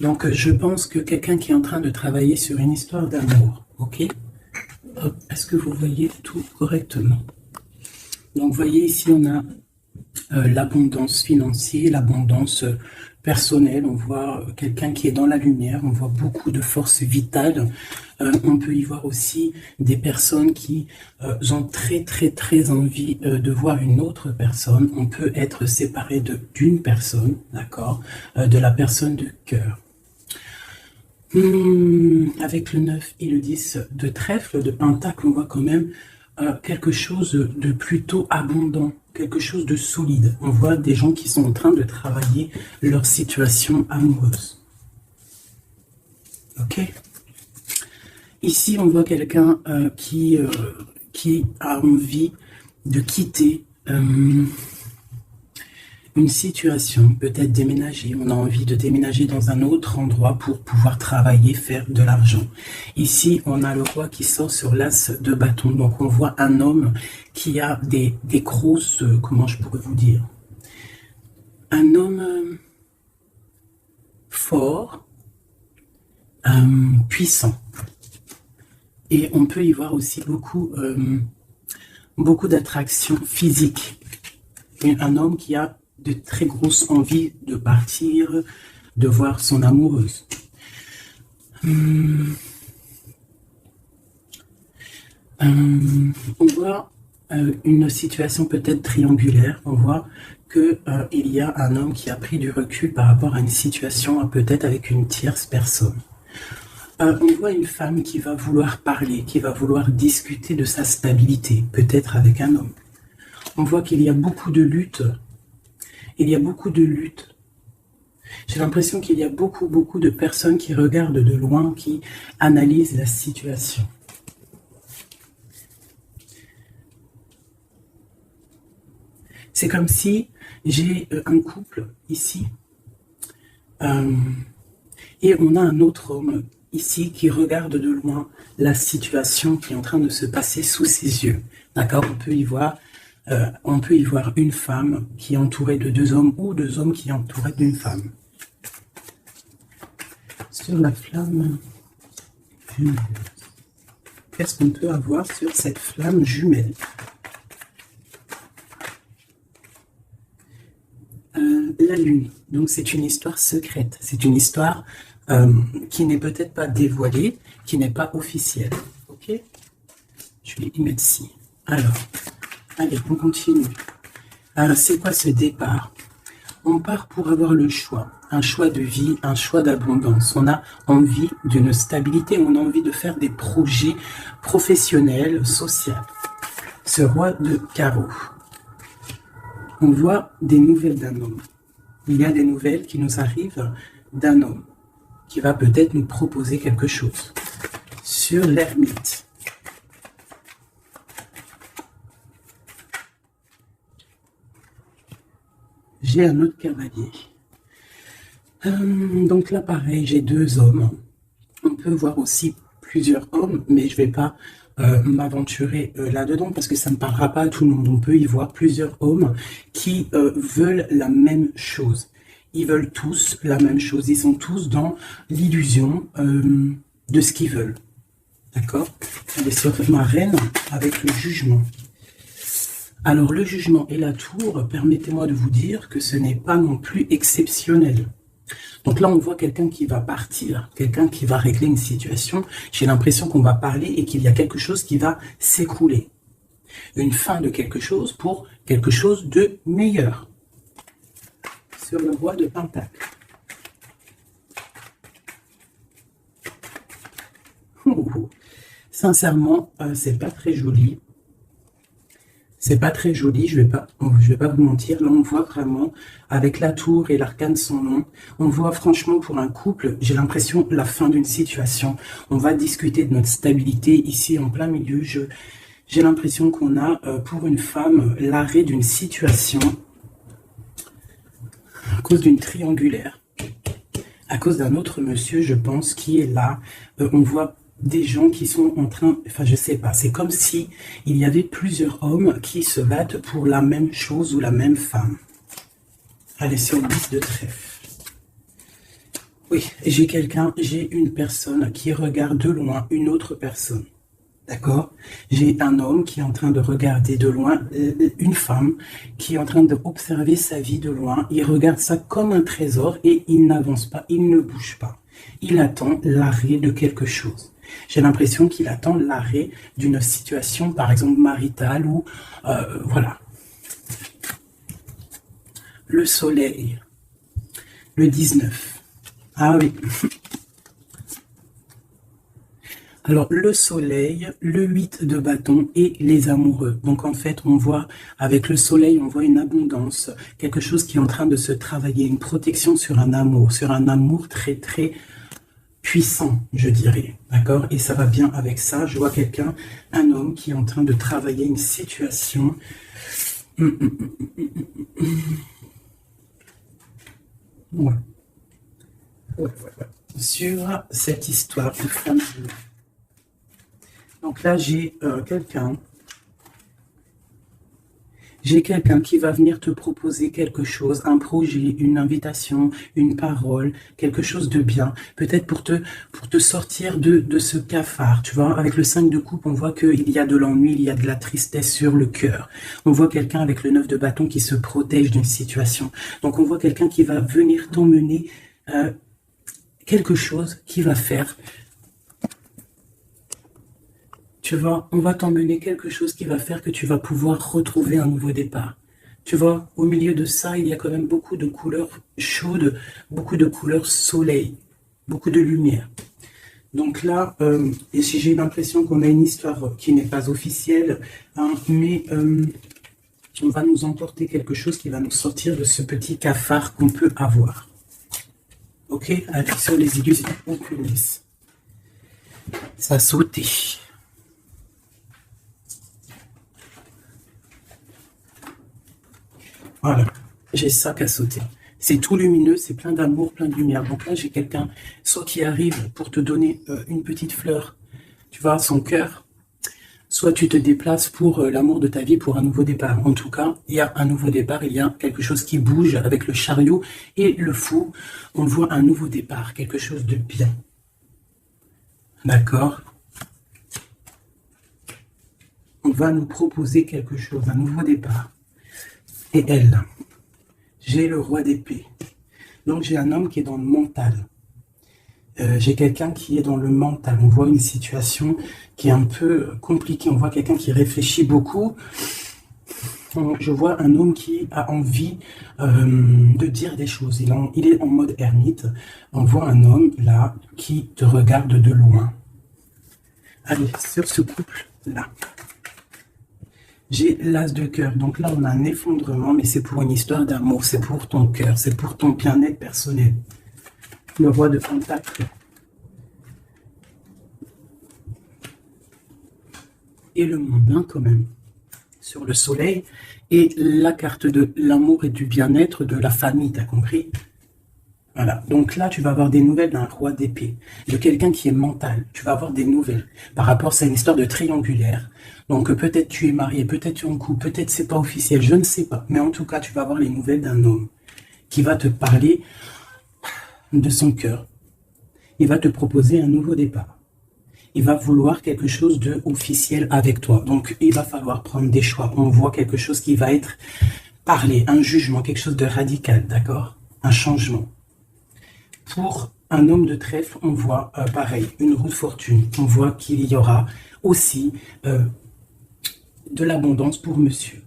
Donc, je pense que quelqu'un qui est en train de travailler sur une histoire d'amour, ok? Est-ce que vous voyez tout correctement? Donc, vous voyez ici, on a l'abondance financière, l'abondance personnelle. On voit quelqu'un qui est dans la lumière, on voit beaucoup de force vitale. On peut y voir aussi des personnes qui ont très envie de voir une autre personne. On peut être séparé d'une personne, d'accord, de la personne de cœur. Avec le 9 et le 10 de trèfle, de pentacle, on voit quand même quelque chose de plutôt abondant, quelque chose de solide. On voit des gens qui sont en train de travailler leur situation amoureuse. Ok? Ici, on voit quelqu'un qui a envie de quitter une situation, peut-être déménager. On a envie de déménager dans un autre endroit pour pouvoir travailler, faire de l'argent. Ici, on a le roi qui sort sur l'as de bâton. Donc, on voit un homme qui a des grosses, comment je pourrais vous dire, un homme fort, puissant. Et on peut y voir aussi beaucoup d'attractions physiques. Un homme qui a de très grosses envies de partir, de voir son amoureuse. On voit une situation peut-être triangulaire. On voit qu'il y a un homme qui a pris du recul par rapport à une situation peut-être avec une tierce personne. On voit une femme qui va vouloir parler, qui va vouloir discuter de sa stabilité, peut-être avec un homme. On voit qu'il y a beaucoup de luttes. Il y a beaucoup de luttes. J'ai l'impression qu'il y a beaucoup de personnes qui regardent de loin, qui analysent la situation. C'est comme si j'ai un couple ici et on a un autre homme ici qui regarde de loin la situation qui est en train de se passer sous ses yeux. D'accord? On peut y voir une femme qui est entourée de deux hommes ou deux hommes qui sont entourés d'une femme. Sur la flamme jumelle. Qu'est-ce qu'on peut avoir sur cette flamme jumelle? La lune. Donc c'est une histoire secrète. C'est une histoire qui n'est peut-être pas dévoilée, qui n'est pas officielle. Ok? Je vais y mettre ci. Alors, allez, on continue. Alors, c'est quoi ce départ? On part pour avoir le choix. Un choix de vie, un choix d'abondance. On a envie d'une stabilité, on a envie de faire des projets professionnels, sociaux. Ce roi de carreaux. On voit des nouvelles d'un homme. Il y a des nouvelles qui nous arrivent d'un homme qui va peut-être nous proposer quelque chose. Sur l'ermite. J'ai un autre cavalier. Donc là, pareil, j'ai deux hommes. On peut voir aussi plusieurs hommes, mais je ne vais pas m'aventurer là-dedans parce que ça ne parlera pas à tout le monde. On peut y voir plusieurs hommes qui veulent la même chose. Ils veulent tous la même chose. Ils sont tous dans l'illusion de ce qu'ils veulent. D'accord? Allez, sur ma reine avec le jugement. Alors, le jugement et la tour, permettez-moi de vous dire que ce n'est pas non plus exceptionnel. Donc là, on voit quelqu'un qui va partir, quelqu'un qui va régler une situation. J'ai l'impression qu'on va parler et qu'il y a quelque chose qui va s'écrouler. Une fin de quelque chose pour quelque chose de meilleur. Sur le roi de Pentacle. Sincèrement, c'est pas très joli. C'est pas très joli, je vais pas vous mentir. Là, on voit vraiment, avec la tour et l'arcane sans nom, on voit franchement pour un couple, j'ai l'impression, la fin d'une situation. On va discuter de notre stabilité ici en plein milieu. J'ai l'impression qu'on a, pour une femme, l'arrêt d'une situation à cause d'une triangulaire. À cause d'un autre monsieur, je pense, qui est là. On voit des gens qui sont en train, enfin je sais pas, c'est comme si il y avait plusieurs hommes qui se battent pour la même chose ou la même femme. Allez, sur le 10 de trèfle. Oui, j'ai une personne qui regarde de loin une autre personne. D'accord? J'ai un homme qui est en train de regarder de loin une femme qui est en train d'observer sa vie de loin. Il regarde ça comme un trésor et il n'avance pas, il ne bouge pas. Il attend l'arrêt de quelque chose. J'ai l'impression qu'il attend l'arrêt d'une situation, par exemple maritale ou voilà. Le soleil, le 19. Ah oui. Alors, le soleil, le 8 de bâton et les amoureux. Donc, en fait, on voit, avec le soleil, on voit une abondance, quelque chose qui est en train de se travailler, une protection sur un amour très, très puissant, je dirais. D'accord? Et ça va bien avec ça. Je vois quelqu'un, un homme qui est en train de travailler une situation. Ouais. Ouais, ouais, ouais. Sur cette histoire de femme. Donc là, j'ai quelqu'un qui va venir te proposer quelque chose, un projet, une invitation, une parole, quelque chose de bien, peut-être pour te sortir de ce cafard, tu vois. Avec le 5 de coupe, on voit qu'il y a de l'ennui, il y a de la tristesse sur le cœur. On voit quelqu'un avec le 9 de bâton qui se protège d'une situation. Donc on voit quelqu'un qui va venir t'emmener quelque chose qui va faire. Tu vois, on va t'emmener quelque chose qui va faire que tu vas pouvoir retrouver un nouveau départ. Tu vois, au milieu de ça, il y a quand même beaucoup de couleurs chaudes, beaucoup de couleurs soleil, beaucoup de lumière. Donc là, et si j'ai l'impression qu'on a une histoire qui n'est pas officielle, hein, mais on va nous emporter quelque chose qui va nous sortir de ce petit cafard qu'on peut avoir. Ok, avec sur les illusions oculistes. Ça a sauté. Voilà, j'ai ça qu'à sauter. C'est tout lumineux, c'est plein d'amour, plein de lumière. Donc là, j'ai quelqu'un, soit qui arrive pour te donner une petite fleur, tu vois, son cœur, soit tu te déplaces pour l'amour de ta vie, pour un nouveau départ. En tout cas, il y a un nouveau départ, il y a quelque chose qui bouge avec le chariot et le fou. On voit un nouveau départ, quelque chose de bien. D'accord? On va nous proposer quelque chose, un nouveau départ. Et elle, j'ai le roi d'épée. Donc j'ai un homme qui est dans le mental. J'ai quelqu'un qui est dans le mental. On voit une situation qui est un peu compliquée. On voit quelqu'un qui réfléchit beaucoup. Je vois un homme qui a envie de dire des choses. Il est en mode ermite. On voit un homme là qui te regarde de loin. Allez, sur ce couple-là. J'ai l'as de cœur, donc là on a un effondrement, mais c'est pour une histoire d'amour, c'est pour ton cœur, c'est pour ton bien-être personnel. Le roi de Pentacle. Et le mondain quand même, sur le soleil, et la carte de l'amour et du bien-être de la famille, t'as compris? Voilà, donc là tu vas avoir des nouvelles d'un roi d'épée, de quelqu'un qui est mental, tu vas avoir des nouvelles par rapport à une histoire de triangulaire. Donc peut-être tu es marié, peut-être tu es en couple, peut-être c'est pas officiel, je ne sais pas. Mais en tout cas, tu vas avoir les nouvelles d'un homme qui va te parler de son cœur. Il va te proposer un nouveau départ. Il va vouloir quelque chose de officiel avec toi. Donc il va falloir prendre des choix. On voit quelque chose qui va être parlé, un jugement, quelque chose de radical, d'accord? Un changement. Pour un homme de trèfle, on voit pareil, une roue de fortune. On voit qu'il y aura aussi de l'abondance pour monsieur.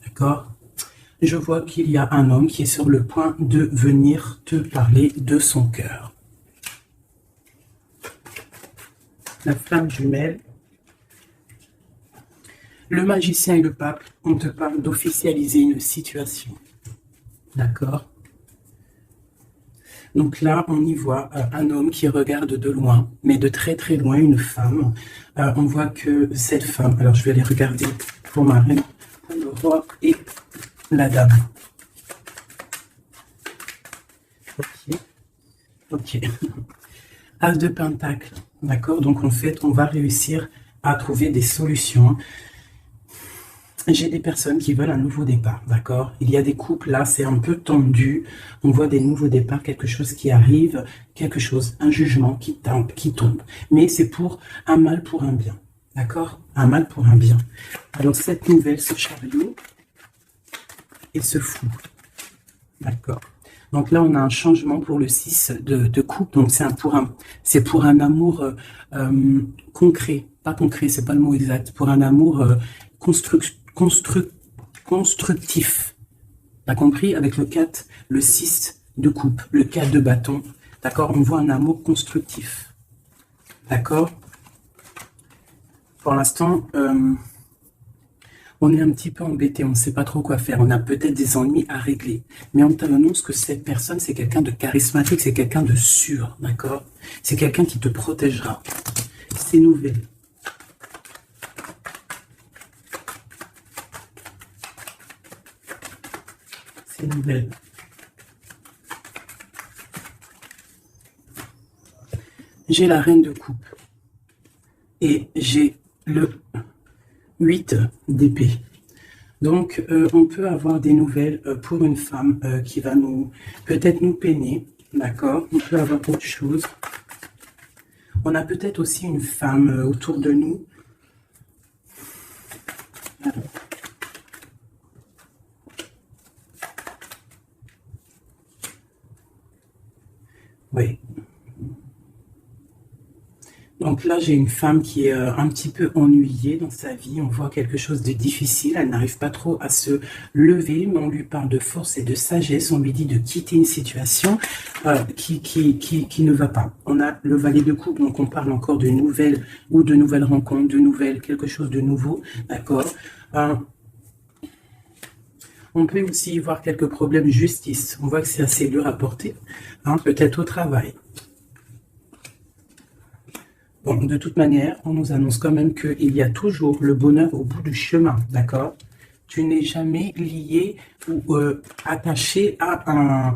D'accord? Je vois qu'il y a un homme qui est sur le point de venir te parler de son cœur. La flamme jumelle. Le magicien et le pape, on te parle d'officialiser une situation. D'accord? Donc là, on y voit un homme qui regarde de loin, mais de très très loin, une femme. On voit que cette femme, alors je vais aller regarder pour ma reine, pour le roi et la dame. Ok. Ok. As de pentacle, d'accord? Donc en fait, on va réussir à trouver des solutions. j'ai des personnes qui veulent un nouveau départ, d'accord? Il y a des couples, là, c'est un peu tendu. On voit des nouveaux départs, quelque chose qui arrive, quelque chose, un jugement qui tombe. Mais c'est pour un mal pour un bien, d'accord? Un mal pour un bien. Alors, cette nouvelle, ce chariot et ce fou, d'accord? Donc là, on a un changement pour le 6 de coupe. Donc c'est pour un amour concret. Pas concret, c'est pas le mot exact. Pour un amour constructif. T'as compris? Avec le 4, le 6 de coupe, le 4 de bâton. D'accord? On voit un amour constructif. D'accord? Pour l'instant, on est un petit peu embêté, on ne sait pas trop quoi faire, on a peut-être des ennuis à régler. Mais on t'annonce que cette personne, c'est quelqu'un de charismatique, c'est quelqu'un de sûr, d'accord? C'est quelqu'un qui te protégera. C'est nouvelle. C'est nouvelle. J'ai la reine de coupe. Et j'ai le 8 d'épée. Donc, on peut avoir des nouvelles pour une femme qui va peut-être nous peiner, d'accord? On peut avoir autre chose. On a peut-être aussi une femme autour de nous. Alors. Oui. Donc là, j'ai une femme qui est un petit peu ennuyée dans sa vie. On voit quelque chose de difficile. Elle n'arrive pas trop à se lever, mais on lui parle de force et de sagesse. On lui dit de quitter une situation qui ne va pas. On a le valet de coupe, donc on parle encore de nouvelles ou de nouvelles rencontres, de nouvelles, quelque chose de nouveau. D'accord. On peut aussi y voir quelques problèmes de justice. On voit que c'est assez dur à porter, hein, peut-être au travail. Bon, de toute manière, on nous annonce quand même qu'il y a toujours le bonheur au bout du chemin, d'accord? Tu n'es jamais lié ou attaché à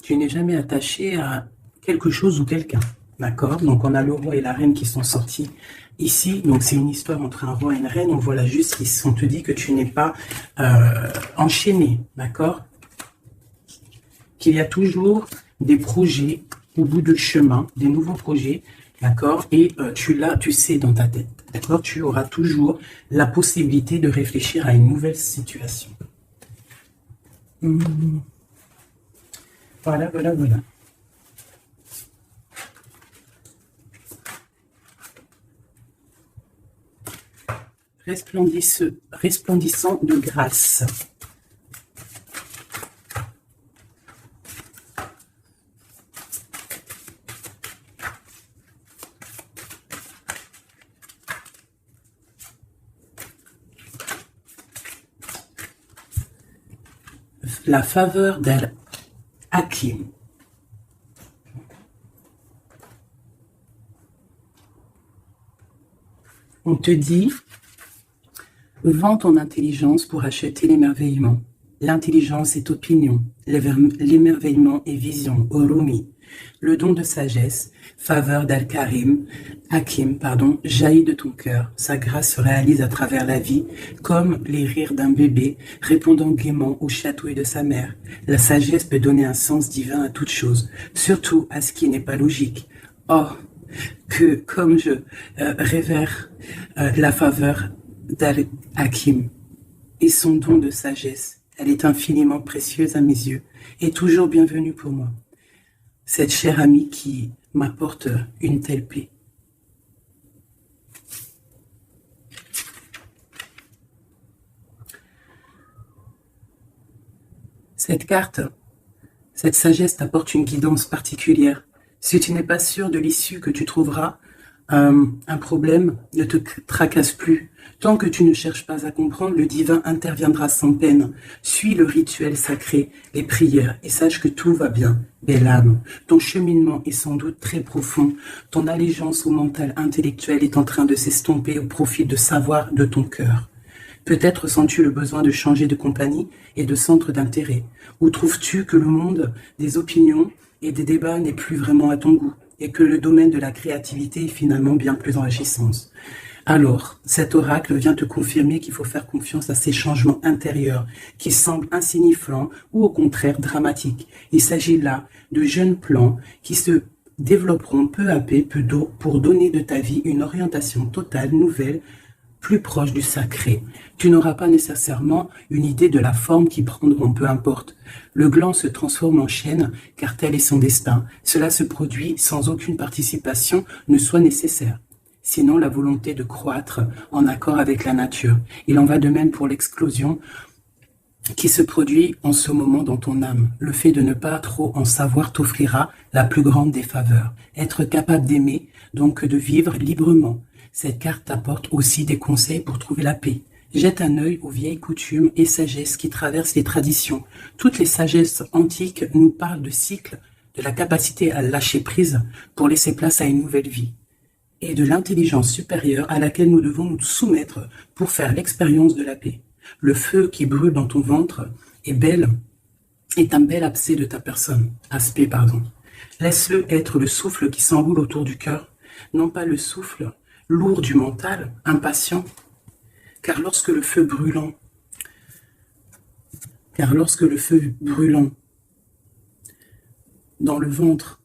Tu n'es jamais attaché à quelque chose ou quelqu'un, d'accord? Donc, on a le roi et la reine qui sont sortis ici. Donc, c'est une histoire entre un roi et une reine. On voit la justice. On te dit que tu n'es pas enchaîné, d'accord? Qu'il y a toujours des projets au bout du chemin, des nouveaux projets. D'accord? Et tu sais dans ta tête. D'accord? Tu auras toujours la possibilité de réfléchir à une nouvelle situation. Voilà, voilà, voilà. Resplendissant de grâce. La faveur d'Al-Hakim. On te dit, vends ton intelligence pour acheter l'émerveillement. L'intelligence est opinion, l'émerveillement est vision, Orumi. Le don de sagesse, faveur Hakim, jaillit de ton cœur. Sa grâce se réalise à travers la vie, comme les rires d'un bébé, répondant gaiement au chatouille de sa mère. La sagesse peut donner un sens divin à toute chose, surtout à ce qui n'est pas logique. Oh, que comme je révère la faveur d'Al-Hakim et son don de sagesse, elle est infiniment précieuse à mes yeux et toujours bienvenue pour moi. Cette chère amie qui m'apporte une telle paix. Cette carte, cette sagesse t'apporte une guidance particulière. Si tu n'es pas sûr de l'issue que tu trouveras, un problème ne te tracasse plus. Tant que tu ne cherches pas à comprendre, le divin interviendra sans peine. Suis le rituel sacré, les prières, et sache que tout va bien, belle âme. Ton cheminement est sans doute très profond. Ton allégeance au mental intellectuel est en train de s'estomper au profit de savoir de ton cœur. Peut-être sens-tu le besoin de changer de compagnie et de centre d'intérêt. Ou trouves-tu que le monde des opinions et des débats n'est plus vraiment à ton goût et que le domaine de la créativité est finalement bien plus enrichissant. Alors, cet oracle vient te confirmer qu'il faut faire confiance à ces changements intérieurs qui semblent insignifiants ou au contraire dramatiques. Il s'agit là de jeunes plans qui se développeront peu à peu pour donner de ta vie une orientation totale, nouvelle, plus proche du sacré. Tu n'auras pas nécessairement une idée de la forme qu'ils prendront, peu importe. Le gland se transforme en chêne, car tel est son destin. Cela se produit sans aucune participation ne soit nécessaire. Sinon la volonté de croître en accord avec la nature. Il en va de même pour l'explosion qui se produit en ce moment dans ton âme. Le fait de ne pas trop en savoir t'offrira la plus grande des faveurs. Être capable d'aimer, donc de vivre librement. Cette carte t'apporte aussi des conseils pour trouver la paix. Jette un œil aux vieilles coutumes et sagesses qui traversent les traditions. Toutes les sagesses antiques nous parlent de cycles, de la capacité à lâcher prise pour laisser place à une nouvelle vie, et de l'intelligence supérieure à laquelle nous devons nous soumettre pour faire l'expérience de la paix. Le feu qui brûle dans ton ventre est un bel aspect de ta personne. Laisse-le être le souffle qui s'enroule autour du cœur, non pas le souffle lourd du mental, impatient, car lorsque le feu brûlant dans le ventre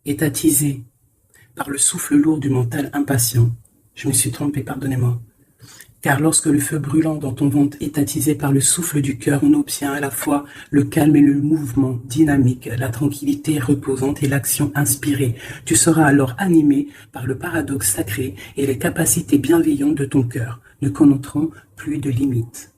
est attisé par le souffle lourd du mental impatient, je me suis trompé, pardonnez-moi, car lorsque le feu brûlant dans ton ventre est attisé par le souffle du cœur, on obtient à la fois le calme et le mouvement dynamique, la tranquillité reposante et l'action inspirée. Tu seras alors animé par le paradoxe sacré et les capacités bienveillantes de ton cœur, ne connaîtront plus de limites.